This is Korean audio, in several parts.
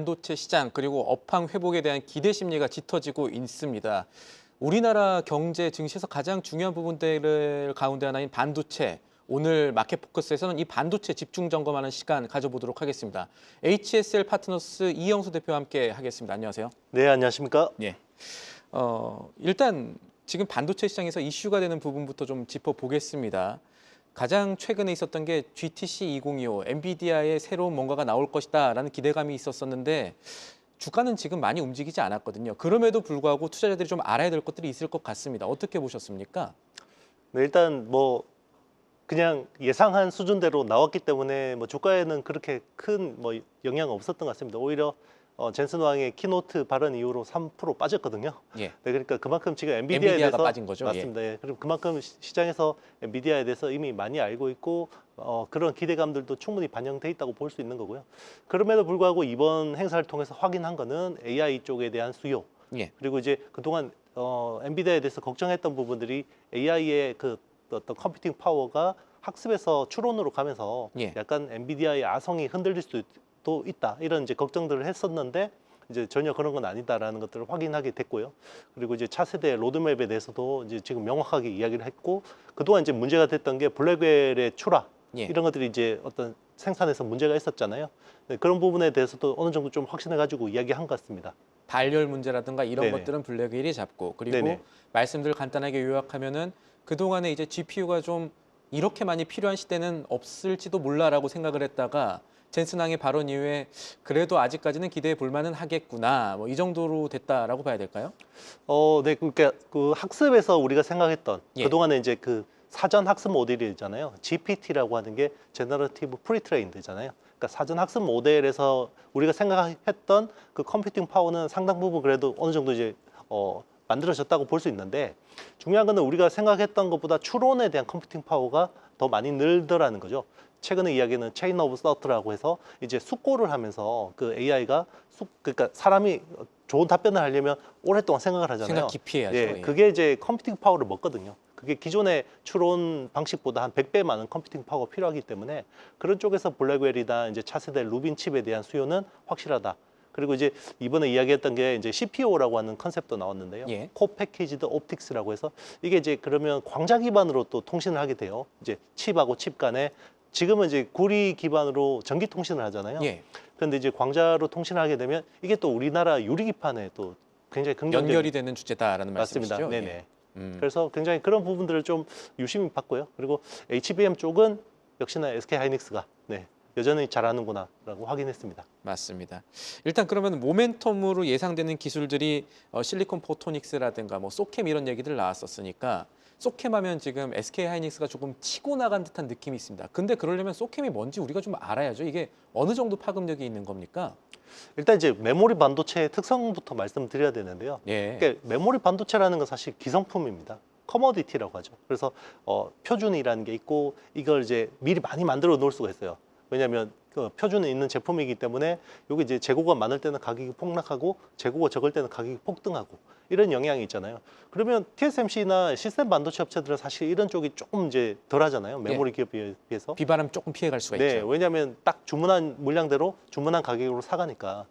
반도체 시장 그리고 업황 회복에 대한 기대 심리가 짙어지고 있습니다. 우리나라 경제 증시에서 가장 중요한 부분들 가운데 하나인 반도체. 오늘 마켓포커스에서는 이 반도체 집중 점검하는 시간 가져보도록 하겠습니다. HSL 파트너스 이영수 대표와 함께 하겠습니다. 안녕하세요. 네, 안녕하십니까? 예. 일단 지금 반도체 시장에서 이슈가 되는 부분부터 좀 짚어보겠습니다. 가장 최근에 있었던 게 GTC 2025, 엔비디아의 새로운 뭔가가 나올 것이다라는 기대감이 있었었는데 주가는 지금 많이 움직이지 않았거든요. 그럼에도 불구하고 투자자들이 좀 알아야 될 것들이 있을 것 같습니다. 어떻게 보셨습니까? 네, 일단 뭐 그냥 예상한 수준대로 나왔기 때문에 뭐 주가에는 그렇게 큰 뭐 영향은 없었던 것 같습니다. 오히려 젠슨 왕의 키노트 발언 이후로 3% 빠졌거든요. 예. 네, 그러니까 그만큼 지금 엔비디아에 대해서 빠진 거죠. 맞습니다. 예. 그럼 그만큼 시장에서 엔비디아에 대해서 이미 많이 알고 있고 그런 기대감들도 충분히 반영돼 있다고 볼 수 있는 거고요. 그럼에도 불구하고 이번 행사를 통해서 확인한 거는 AI 쪽에 대한 수요. 예. 그리고 이제 그동안 엔비디아에 대해서 걱정했던 부분들이 AI의 그 어떤 컴퓨팅 파워가 학습에서 추론으로 가면서 예. 약간 엔비디아의 아성이 흔들릴 수도 있다 이런 이제 걱정들을 했었는데 이제 전혀 그런 건 아니다라는 것들을 확인하게 됐고요. 그리고 이제 차세대 로드맵에 대해서도 이제 지금 명확하게 이야기를 했고 그동안 이제 문제가 됐던 게 블랙웰의 출하 예. 이런 것들이 이제 어떤 생산에서 문제가 있었잖아요. 네, 그런 부분에 대해서도 어느 정도 좀 확신해 가지고 이야기한 것 같습니다. 발열 문제라든가 이런 네네. 것들은 블랙웰이 잡고 그리고 네네. 말씀들 간단하게 요약하면은 그동안에 이제 GPU가 좀 이렇게 많이 필요한 시대는 없을지도 몰라라고 생각을 했다가 젠슨왕의 발언 이후에 그래도 아직까지는 기대해 볼 만은 하겠구나. 뭐 이 정도로 됐다라고 봐야 될까요? 네, 그러니까 그 학습에서 우리가 생각했던 예. 그동안에 이제 그 사전 학습 모델이 있잖아요. GPT라고 하는 게 제너러티브 프리트레인드잖아요. 그러니까 사전 학습 모델에서 우리가 생각했던 그 컴퓨팅 파워는 상당 부분 그래도 어느 정도 이제 만들어졌다고 볼 수 있는데 중요한 거는 우리가 생각했던 것보다 추론에 대한 컴퓨팅 파워가 더 많이 늘더라는 거죠. 최근에 이야기는 체인 오브 서트라고 해서 이제 숙고를 하면서 그 AI가 그러니까 사람이 좋은 답변을 하려면 오랫동안 생각을 하잖아요. 생각 깊이 해야죠. 예, 예. 그게 이제 컴퓨팅 파워를 먹거든요. 그게 기존의 추론 방식보다 한 100배 많은 컴퓨팅 파워가 필요하기 때문에 그런 쪽에서 블랙웰이나 이제 차세대 루빈 칩에 대한 수요는 확실하다. 그리고 이제 이번에 이야기했던 게 이제 CPO라고 하는 컨셉도 나왔는데요. 예. 코 패키지드 옵틱스라고 해서 이게 이제 그러면 광자 기반으로 또 통신을 하게 돼요. 이제 칩하고 칩 간에 지금은 이제 구리 기반으로 전기 통신을 하잖아요. 예. 그런데 이제 광자로 통신을 하게 되면 이게 또 우리나라 유리기판에 또 굉장히 긍정적인 연결이 되는 주제다라는 맞습니다. 말씀이시죠? 네네. 예. 그래서 굉장히 그런 부분들을 좀 유심히 봤고요. 그리고 HBM 쪽은 역시나 SK 하이닉스가 네, 여전히 잘하는구나라고 확인했습니다. 맞습니다. 일단 그러면 모멘텀으로 예상되는 기술들이 실리콘 포토닉스라든가 뭐 소캠 이런 얘기들 나왔었으니까 소캠 하면 지금 SK 하이닉스가 조금 치고 나간 듯한 느낌이 있습니다. 근데 그러려면 소캠이 뭔지 우리가 좀 알아야죠. 이게 어느 정도 파급력이 있는 겁니까? 일단 이제 메모리 반도체의 특성부터 말씀드려야 되는데요. 예. 그러니까 메모리 반도체라는 건 사실 기성품입니다. 커머디티라고 하죠. 그래서 표준이라는 게 있고 이걸 이제 미리 많이 만들어 놓을 수가 있어요. 왜냐하면 그 표준에 있는 제품이기 때문에 여기 이제 재고가 많을 때는 가격이 폭락하고 재고가 적을 때는 가격이 폭등하고 이런 영향이 있잖아요. 그러면 TSMC나 시스템 반도체 업체들은 사실 이런 쪽이 조금 이제 덜하잖아요. 메모리 기업에 비해서. 비바람 조금 피해갈 수가 네, 있죠. 왜냐하면 딱 주문한 물량대로 주문한 가격으로 사가니까.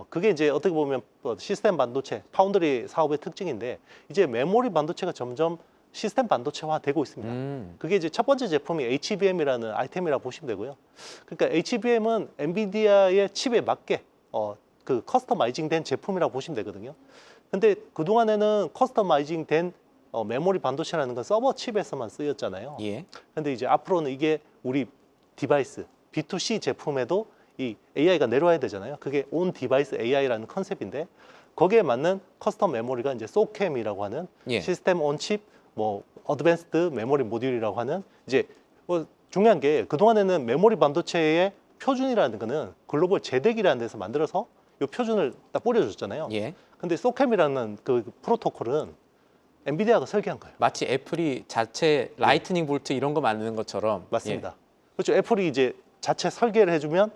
그게 이제 어떻게 보면 시스템 반도체, 파운드리 사업의 특징인데 이제 메모리 반도체가 점점 시스템 반도체화 되고 있습니다. 그게 이제 첫 번째 제품이 HBM이라는 아이템이라고 보시면 되고요. 그러니까 HBM은 엔비디아의 칩에 맞게 그 커스터마이징 된 제품이라고 보시면 되거든요. 근데 그동안에는 커스터마이징 된 메모리 반도체라는 건 서버 칩에서만 쓰였잖아요. 예. 근데 이제 앞으로는 이게 우리 디바이스, B2C 제품에도 이 AI가 내려와야 되잖아요. 그게 온 디바이스 AI라는 컨셉인데 거기에 맞는 커스텀 메모리가 이제 소캠이라고 하는 예. 시스템 온 칩, 뭐 어드밴스드 메모리 모듈이라고 하는 이제 중요한 게 그동안에는 메모리 반도체의 표준이라는 거는 글로벌 제덱이라는 데서 만들어서 이 표준을 딱 뿌려줬잖아요. 예. 근데 소캠이라는 그 프로토콜은 엔비디아가 설계한 거예요. 마치 애플이 자체 라이트닝 볼트 이런 거 만드는 것처럼. 맞습니다. 그렇죠. 애플이 이제 자체 설계를 해주면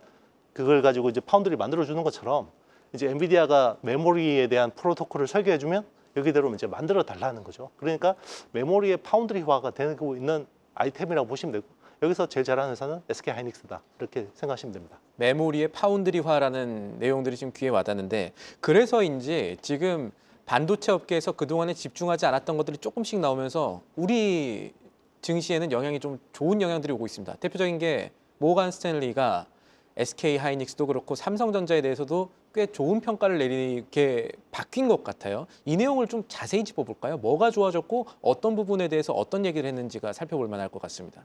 그걸 가지고 이제 파운드리 만들어주는 것처럼 이제 엔비디아가 메모리에 대한 프로토콜을 설계해주면 여기대로 이제 만들어 달라는 거죠. 그러니까 메모리의 파운드리화가 되고 있는 아이템이라고 보시면 되고 여기서 제일 잘하는 회사는 SK 하이닉스다 이렇게 생각하시면 됩니다. 메모리의 파운드리화라는 내용들이 지금 귀에 와닿는데 그래서인지 지금 반도체 업계에서 그동안에 집중하지 않았던 것들이 조금씩 나오면서 우리 증시에는 영향이 좀 좋은 영향들이 오고 있습니다. 대표적인 게 모건 스탠리가 SK 하이닉스도 그렇고 삼성전자에 대해서도 꽤 좋은 평가를 내리게 바뀐 것 같아요. 이 내용을 좀 자세히 짚어볼까요? 뭐가 좋아졌고 어떤 부분에 대해서 어떤 얘기를 했는지가 살펴볼 만할 것 같습니다.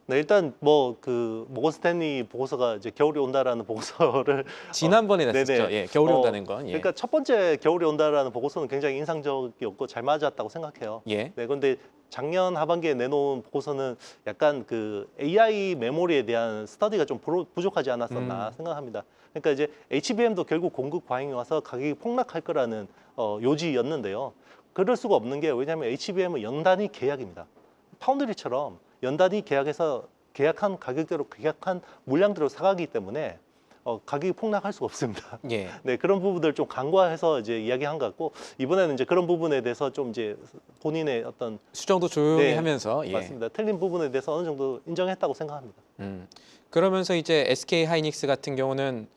네, 일단 뭐 그 모건 스탠리 보고서가 이제 겨울이 온다라는 보고서를 지난번에 냈었죠. 네네. 예, 겨울이 온다는 건. 예. 그러니까 첫 번째 겨울이 온다라는 보고서는 굉장히 인상적이었고 잘 맞았다고 생각해요. 예. 네, 그런데 작년 하반기에 내놓은 보고서는 약간 그 AI 메모리에 대한 스터디가 좀 부족하지 않았었나 생각합니다. 그러니까 이제 HBM도 결국 공급 과잉이 와서 가격이 폭락할 거라는 요지였는데요. 그럴 수가 없는 게 왜냐하면 HBM은 연단위 계약입니다. 파운드리처럼 연단위 계약해서 계약한 가격대로 계약한 물량대로 사가기 때문에 가격이 폭락할 수가 없습니다. 예. 네, 그런 부분들 좀 간과해서 이제 이야기한 것 같고 이번에는 이제 그런 부분에 대해서 좀 이제 본인의 어떤 수정도 조용히 네, 하면서 예. 맞습니다. 틀린 부분에 대해서 어느 정도 인정했다고 생각합니다. 그러면서 이제 SK 하이닉스 같은 경우는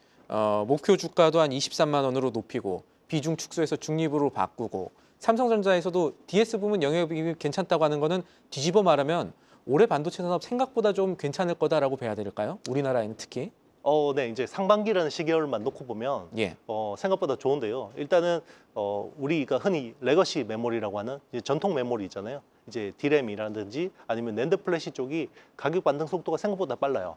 목표 주가도 한 23만 원으로 높이고 비중 축소해서 중립으로 바꾸고 삼성전자에서도 DS 부문 영역이 괜찮다고 하는 거는 뒤집어 말하면 올해 반도체 산업 생각보다 좀 괜찮을 거다라고 봐야 될까요? 우리나라에는 특히. 네, 이제 상반기라는 시계열만 놓고 보면 예. 생각보다 좋은데요. 일단은 우리가 흔히 레거시 메모리라고 하는 이제 전통 메모리 있잖아요. 이제 디램이라든지 아니면 낸드 플래시 쪽이 가격 반등 속도가 생각보다 빨라요.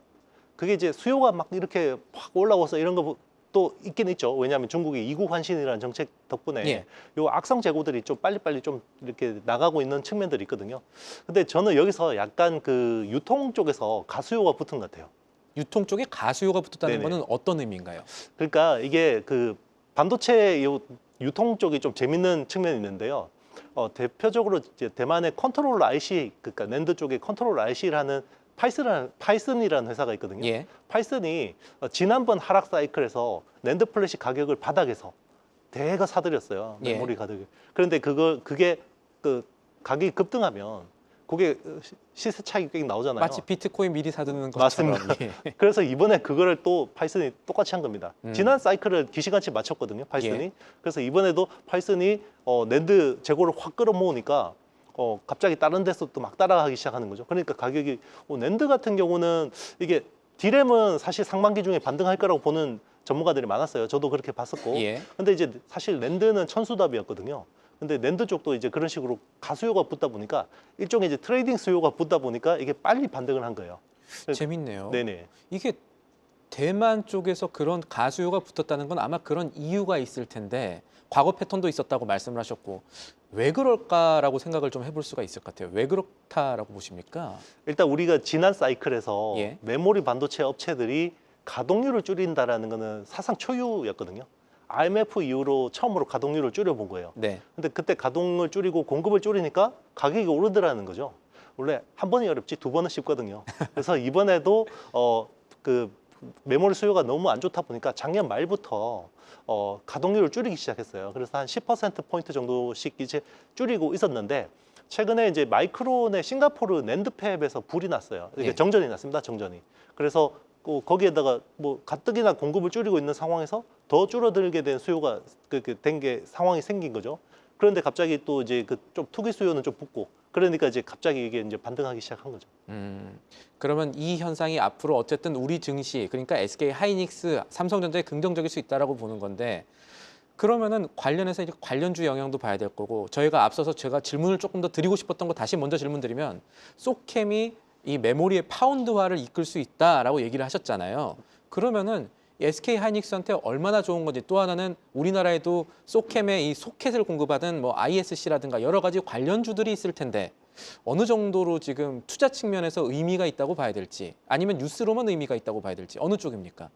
그게 이제 수요가 막 이렇게 확 올라와서 이런 것도 있긴 있죠. 왜냐하면 중국의 이국 환신이라는 정책 덕분에 예. 요 악성 재고들이 좀 빨리빨리 좀 이렇게 나가고 있는 측면들이 있거든요. 근데 저는 여기서 약간 그 유통 쪽에서 가수요가 붙은 것 같아요. 유통 쪽에 가수요가 붙었다는 네네. 거는 어떤 의미인가요? 그러니까 이게 그 반도체 유통 쪽이 좀 재밌는 측면이 있는데요. 대표적으로 이제 대만의 컨트롤러 IC, 그러니까 낸드 쪽의 컨트롤러 IC라는 파이슨이라는 회사가 있거든요. 예. 파이슨이 지난번 하락 사이클에서 낸드 플래시 가격을 바닥에서 대거 사들였어요. 예. 메모리 가격을. 그런데 그게 그 가격이 급등하면 그게 시세 차익이 꽤 나오잖아요. 마치 비트코인 미리 사두는 것처럼. 맞습니다. 예. 그래서 이번에 그거를 또 파이슨이 똑같이 한 겁니다. 지난 사이클을 기시같이 맞췄거든요, 파이슨이. 예. 그래서 이번에도 파이슨이 낸드 재고를 확 끌어모으니까 갑자기 다른 데서 또 막 따라가기 시작하는 거죠. 그러니까 가격이 낸드 같은 경우는 이게 디램은 사실 상반기 중에 반등할 거라고 보는 전문가들이 많았어요. 저도 그렇게 봤었고. 예. 근데 이제 사실 낸드는 천수답이었거든요. 근데 낸드 쪽도 이제 그런 식으로 가수요가 붙다 보니까 일종의 이제 트레이딩 수요가 붙다 보니까 이게 빨리 반등을 한 거예요. 재밌네요. 네네. 이게 대만 쪽에서 그런 가수요가 붙었다는 건 아마 그런 이유가 있을 텐데 과거 패턴도 있었다고 말씀을 하셨고 왜 그럴까라고 생각을 좀 해볼 수가 있을 것 같아요. 왜 그렇다라고 보십니까? 일단 우리가 지난 사이클에서 예. 메모리 반도체 업체들이 가동률을 줄인다라는 거는 사상 초유였거든요. IMF 이후로 처음으로 가동률을 줄여본 거예요. 네. 근데 그때 가동을 줄이고 공급을 줄이니까 가격이 오르더라는 거죠. 원래 한 번이 어렵지 두 번은 쉽거든요. 그래서 이번에도 그 메모리 수요가 너무 안 좋다 보니까 작년 말부터 가동률을 줄이기 시작했어요. 그래서 한 10%포인트 정도씩 이제 줄이고 있었는데 최근에 이제 마이크론의 싱가포르 낸드팹에서 불이 났어요. 이게 예. 정전이 났습니다. 정전이. 그래서 거기에다가 뭐 가뜩이나 공급을 줄이고 있는 상황에서 더 줄어들게 된 수요가 된 게 상황이 생긴 거죠. 그런데 갑자기 또 이제 그 좀 투기 수요는 좀 붙고 그러니까 이제 갑자기 이게 이제 반등하기 시작한 거죠. 그러면 이 현상이 앞으로 어쨌든 우리 증시 그러니까 SK 하이닉스, 삼성전자에 긍정적일 수 있다라고 보는 건데 그러면은 관련해서 이제 관련주 영향도 봐야 될 거고 저희가 앞서서 제가 질문을 조금 더 드리고 싶었던 거 다시 먼저 질문드리면 소캠이 이 메모리의 파운드화를 이끌 수 있다라고 얘기를 하셨잖아요. 그러면은 SK 하이닉스한테 얼마나 좋은 건지 또 하나는 우리나라에도 소캠의 이 소켓을 공급하는 뭐 ISC라든가 여러 가지 관련주들이 있을 텐데 어느 정도로 지금 투자 측면에서 의미가 있다고 봐야 될지 아니면 뉴스로만 의미가 있다고 봐야 될지 어느 쪽입니까?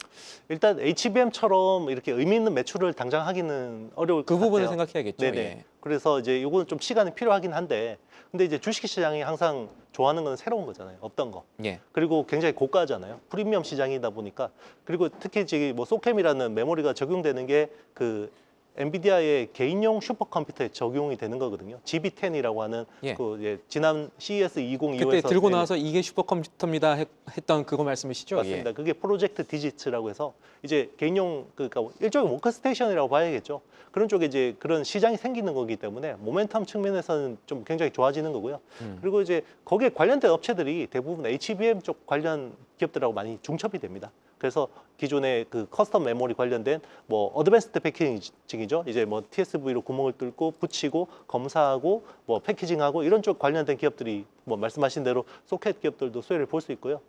일단 HBM처럼 이렇게 의미 있는 매출을 당장 하기는 어려울 것 그 같아요. 부분을 생각해야겠죠. 네네. 예. 그래서 이제 이거는 좀 시간이 필요하긴 한데 근데 이제 주식시장이 항상 좋아하는 건 새로운 거잖아요. 없던 거. 예. 그리고 굉장히 고가잖아요. 프리미엄 시장이다 보니까 그리고 특히 지금 뭐 소캠이라는 메모리가 적용되는 게 그 엔비디아의 개인용 슈퍼컴퓨터에 적용이 되는 거거든요. GB10이라고 하는 예. 그 이제 지난 CES 2025에서 그때 들고 나와서 이게 슈퍼컴퓨터입니다 했던 그거 말씀이시죠? 맞습니다. 예. 그게 프로젝트 디지츠라고 해서 이제 개인용 그러니까 일종의 워크스테이션이라고 봐야겠죠. 그런 쪽에 이제 그런 시장이 생기는 거기 때문에 모멘텀 측면에서는 좀 굉장히 좋아지는 거고요. 그리고 이제 거기에 관련된 업체들이 대부분 HBM 쪽 관련 기업들하고 많이 중첩이 됩니다. 그래서 기존의 그 커스텀 메모리 관련된 뭐 어드밴스드 패키징이죠. 이제 뭐 TSV로 구멍을 뚫고 붙이고 검사하고 뭐 패키징하고 이런 쪽 관련된 기업들이 뭐 말씀하신 대로 소켓 기업들도 수혜를 볼 수 있고요.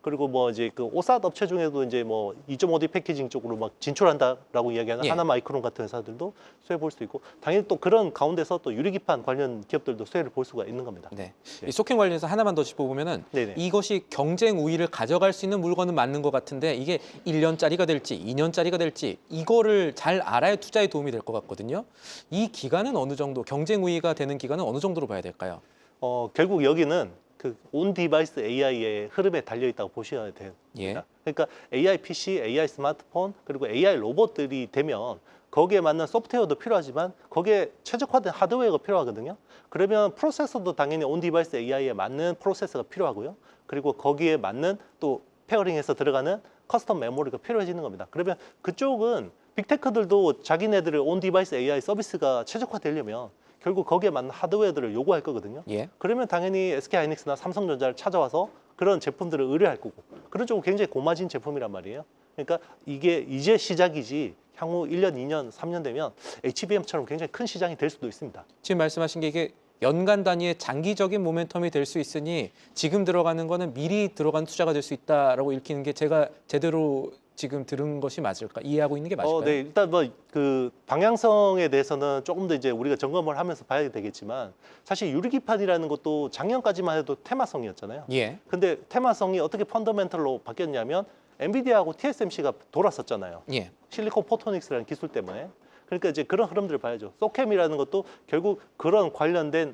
그리고 뭐 이제 그 오삿 업체 중에도 이제 뭐 2.5D 패키징 쪽으로 막 진출한다라고 이야기하는 예. 하나마이크론 같은 회사들도 수혜 볼 수 있고 당연히 또 그런 가운데서 또 유리기판 관련 기업들도 수혜를 볼 수가 있는 겁니다. 네. 네. 이 소켓 관련해서 하나만 더 짚어보면은 네네. 이것이 경쟁 우위를 가져갈 수 있는 물건은 맞는 것 같은데 이게 1년짜리가 될지 2년짜리가 될지 이거를 잘 알아야 투자에 도움이 될 것 같거든요. 이 기간은 어느 정도 경쟁 우위가 되는 기간은 어느 정도로 봐야 될까요? 결국 여기는 그 온 디바이스 AI의 흐름에 달려 있다고 보셔야 됩니다. 예. 그러니까 AI PC, AI 스마트폰 그리고 AI 로봇들이 되면 거기에 맞는 소프트웨어도 필요하지만 거기에 최적화된 하드웨어가 필요하거든요. 그러면 프로세서도 당연히 온 디바이스 AI에 맞는 프로세서가 필요하고요. 그리고 거기에 맞는 또 페어링해서 들어가는 커스텀 메모리가 필요해지는 겁니다. 그러면 그쪽은 빅테크들도 자기네들의 온 디바이스 AI 서비스가 최적화되려면 결국 거기에 맞는 하드웨어들을 요구할 거거든요. 예. 그러면 당연히 SK하이닉스나 삼성전자를 찾아와서 그런 제품들을 의뢰할 거고 그런 쪽은 굉장히 고마진 제품이란 말이에요. 그러니까 이게 이제 시작이지 향후 1년, 2년, 3년 되면 HBM처럼 굉장히 큰 시장이 될 수도 있습니다. 지금 말씀하신 게 이게 연간 단위의 장기적인 모멘텀이 될 수 있으니 지금 들어가는 거는 미리 들어간 투자가 될 수 있다라고 읽히는 게 제가 제대로 지금 들은 것이 맞을까? 이해하고 있는 게 맞을까요? 네, 일단 뭐 그 방향성에 대해서는 조금 더 이제 우리가 점검을 하면서 봐야 되겠지만 사실 유리기판이라는 것도 작년까지만 해도 테마성이었잖아요. 예. 근데 테마성이 어떻게 펀더멘털로 바뀌었냐면 엔비디아하고 TSMC가 돌았었잖아요. 예. 실리콘 포토닉스라는 기술 때문에. 그러니까 이제 그런 흐름들을 봐야죠. 소캠이라는 것도 결국 그런 관련된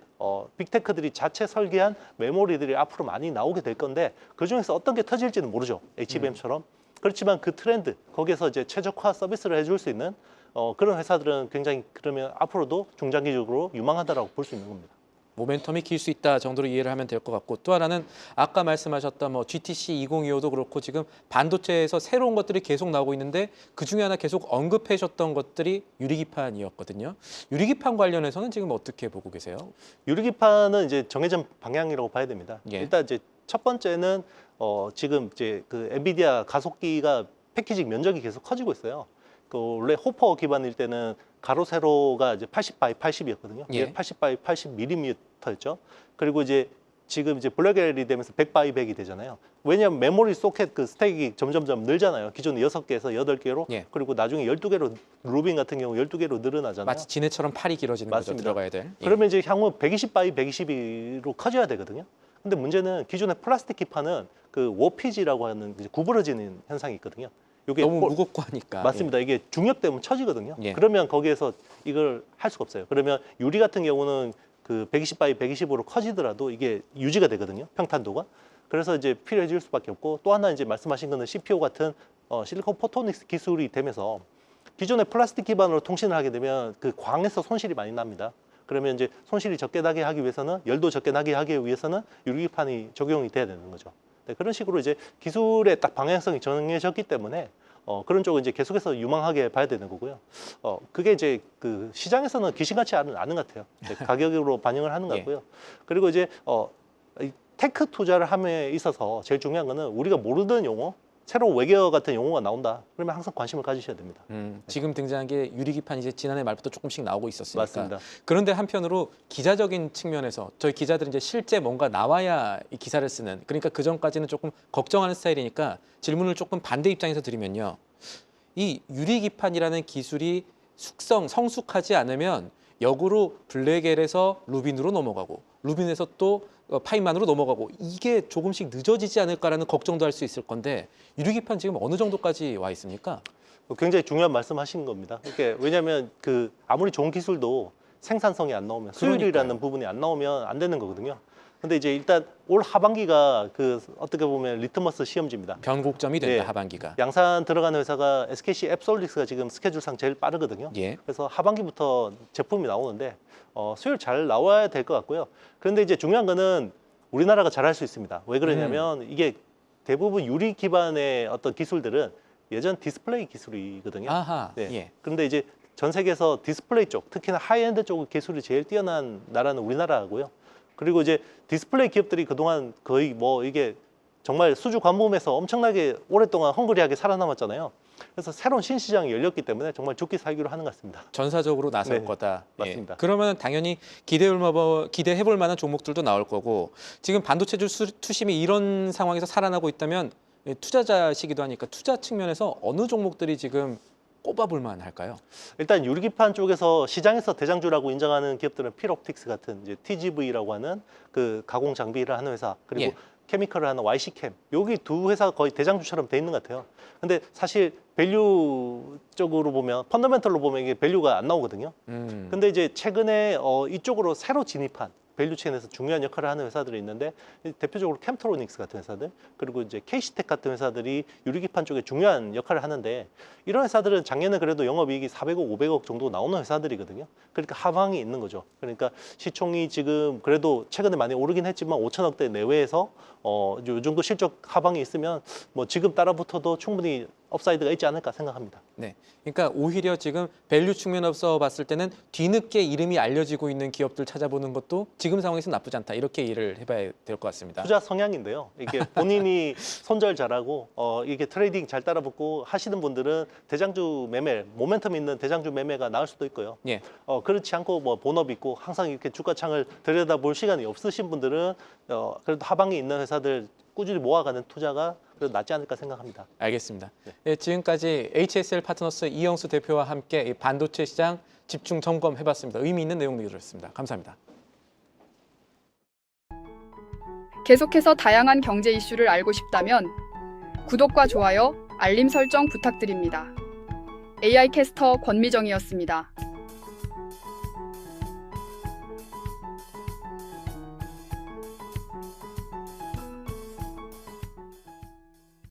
빅테크들이 자체 설계한 메모리들이 앞으로 많이 나오게 될 건데 그 중에서 어떤 게 터질지는 모르죠. HBM처럼. 그렇지만 그 트렌드 거기에서 이제 최적화 서비스를 해줄 수 있는 그런 회사들은 굉장히 그러면 앞으로도 중장기적으로 유망하다라고 볼 수 있는 겁니다. 모멘텀이 길 수 있다 정도로 이해를 하면 될 것 같고 또 하나는 아까 말씀하셨던 뭐 GTC 2025도 그렇고 지금 반도체에서 새로운 것들이 계속 나오고 있는데 그 중에 하나 계속 언급해 주셨던 것들이 유리기판이었거든요. 유리기판 관련해서는 지금 어떻게 보고 계세요? 유리기판은 이제 정해진 방향이라고 봐야 됩니다. 예. 일단 이제 첫 번째는 지금 이제 그 엔비디아 가속기가 패키징 면적이 계속 커지고 있어요. 그 원래 호퍼 기반일 때는 가로 세로가 이제 80 바이 80이었거든요. 예. 80 바이 80mm였죠. 그리고 이제 지금 이제 블랙엘이 되면서 100 바이 100이 되잖아요. 왜냐하면 메모리 소켓 그 스택이 점점점 늘잖아요. 기존에 6개에서 8개로 예. 그리고 나중에 12개로 루빈 같은 경우 12개로 늘어나잖아요. 마치 지네처럼 팔이 길어지는 거죠. 맞습니다. 들어가야 될. 예. 그러면 이제 향후 120 바이 120으로 커져야 되거든요. 근데 문제는 기존의 플라스틱 기판은 그 워피지라고 하는 이제 구부러지는 현상이 있거든요. 이게 너무 무겁고 하니까. 맞습니다. 이게 중력되면 처지거든요. 예. 그러면 거기에서 이걸 할 수가 없어요. 그러면 유리 같은 경우는 그 120 바이 120으로 커지더라도 이게 유지가 되거든요. 평탄도가. 그래서 이제 필요해질 수밖에 없고 또 하나 이제 말씀하신 거는 CPU 같은 실리콘 포토닉스 기술이 되면서 기존의 플라스틱 기반으로 통신을 하게 되면 그 광에서 손실이 많이 납니다. 그러면 이제 손실이 적게 나게 하기 위해서는 열도 적게 나게 하기 위해서는 유리기판이 적용이 돼야 되는 거죠. 네, 그런 식으로 이제 기술의 딱 방향성이 정해졌기 때문에 그런 쪽은 이제 계속해서 유망하게 봐야 되는 거고요. 그게 이제 그 시장에서는 귀신같이 않은 것 같아요. 네, 가격으로 반영을 하는 것 예. 같고요. 그리고 이제 이 테크 투자를 함에 있어서 제일 중요한 거는 우리가 모르는 용어, 새로운 외계어 같은 용어가 나온다. 그러면 항상 관심을 가지셔야 됩니다. 지금 등장한 게 유리기판 이제 지난해 말부터 조금씩 나오고 있었으니까. 맞습니다. 그런데 한편으로 기자적인 측면에서 저희 기자들은 이제 실제 뭔가 나와야 이 기사를 쓰는 그러니까 그 전까지는 조금 걱정하는 스타일이니까 질문을 조금 반대 입장에서 드리면요. 이 유리기판이라는 기술이 성숙하지 않으면 역으로 블랙엘에서 루빈으로 넘어가고 루빈에서 또 파이만으로 넘어가고 이게 조금씩 늦어지지 않을까라는 걱정도 할 수 있을 건데 유리기판 지금 어느 정도까지 와 있습니까? 굉장히 중요한 말씀하신 겁니다. 이게 왜냐하면 그 아무리 좋은 기술도 생산성이 안 나오면 수율이라는 그러니까요. 부분이 안 나오면 안 되는 거거든요. 근데 이제 일단 올 하반기가 그 어떻게 보면 리트머스 시험지입니다. 변곡점이 된다. 네. 하반기가. 양산 들어가는 회사가 SKC 앱솔릭스가 지금 스케줄상 제일 빠르거든요. 예. 그래서 하반기부터 제품이 나오는데 수율 잘 나와야 될 것 같고요. 그런데 이제 중요한 거는 우리나라가 잘할 수 있습니다. 왜 그러냐면 이게 대부분 유리 기반의 어떤 기술들은 예전 디스플레이 기술이거든요. 아하. 네. 예. 그런데 이제 전 세계에서 디스플레이 쪽, 특히나 하이엔드 쪽 기술이 제일 뛰어난 나라는 우리나라고요. 그리고 이제 디스플레이 기업들이 그동안 거의 뭐 이게 정말 수주 관보험에서 엄청나게 오랫동안 헝그리하게 살아남았잖아요. 그래서 새로운 신시장이 열렸기 때문에 정말 죽기 살기로 하는 것 같습니다. 전사적으로 나설 네, 거다. 맞습니다. 그러면 당연히 기대해볼 만한 종목들도 나올 거고 지금 반도체주 투심이 이런 상황에서 살아나고 있다면 투자자시기도 하니까 투자 측면에서 어느 종목들이 지금 꼽아볼 만할까요? 일단 유리기판 쪽에서 시장에서 대장주라고 인정하는 기업들은 필옵틱스 같은 이제 TGV라고 하는 그 가공 장비를 하는 회사 그리고 예. 케미컬을 하는 YC캠 여기 두 회사가 거의 대장주처럼 돼 있는 것 같아요. 근데 사실 밸류 쪽으로 보면 펀더멘털로 보면 이게 밸류가 안 나오거든요. 근데 이제 최근에 이쪽으로 새로 진입한 밸류 체인에서 중요한 역할을 하는 회사들이 있는데 대표적으로 캠트로닉스 같은 회사들 그리고 이제 KC텍 같은 회사들이 유리기판 쪽에 중요한 역할을 하는데 이런 회사들은 작년에 그래도 영업이익이 400억, 500억 정도 나오는 회사들이거든요. 그러니까 하방이 있는 거죠. 그러니까 시총이 지금 그래도 최근에 많이 오르긴 했지만 5천억대 내외에서 요 정도 실적 하방이 있으면 뭐 지금 따라붙어도 충분히 업사이드가 있지 않을까 생각합니다. 네. 그러니까 오히려 지금 밸류 측면에서 봤을 때는 뒤늦게 이름이 알려지고 있는 기업들 찾아보는 것도 지금 상황에서 나쁘지 않다. 이렇게 이해를 해봐야 될 것 같습니다. 투자 성향인데요. 이게 본인이 손절 잘하고 이게 트레이딩 잘 따라붙고 하시는 분들은 대장주 매매, 모멘텀 있는 대장주 매매가 나을 수도 있고요. 예. 그렇지 않고 뭐 본업 있고 항상 이렇게 주가창을 들여다볼 시간이 없으신 분들은 그래도 하방에 있는 회사들 꾸준히 모아가는 투자가 그래도 낫지 않을까 생각합니다. 알겠습니다. 네. 네, 지금까지 HSL 파트너스 이영수 대표와 함께 이 반도체 시장 집중 점검해봤습니다. 의미 있는 내용들 들었습니다. 감사합니다. 계속해서 다양한 경제 이슈를 알고 싶다면 구독과 좋아요, 알림 설정 부탁드립니다. AI 캐스터 권미정이었습니다.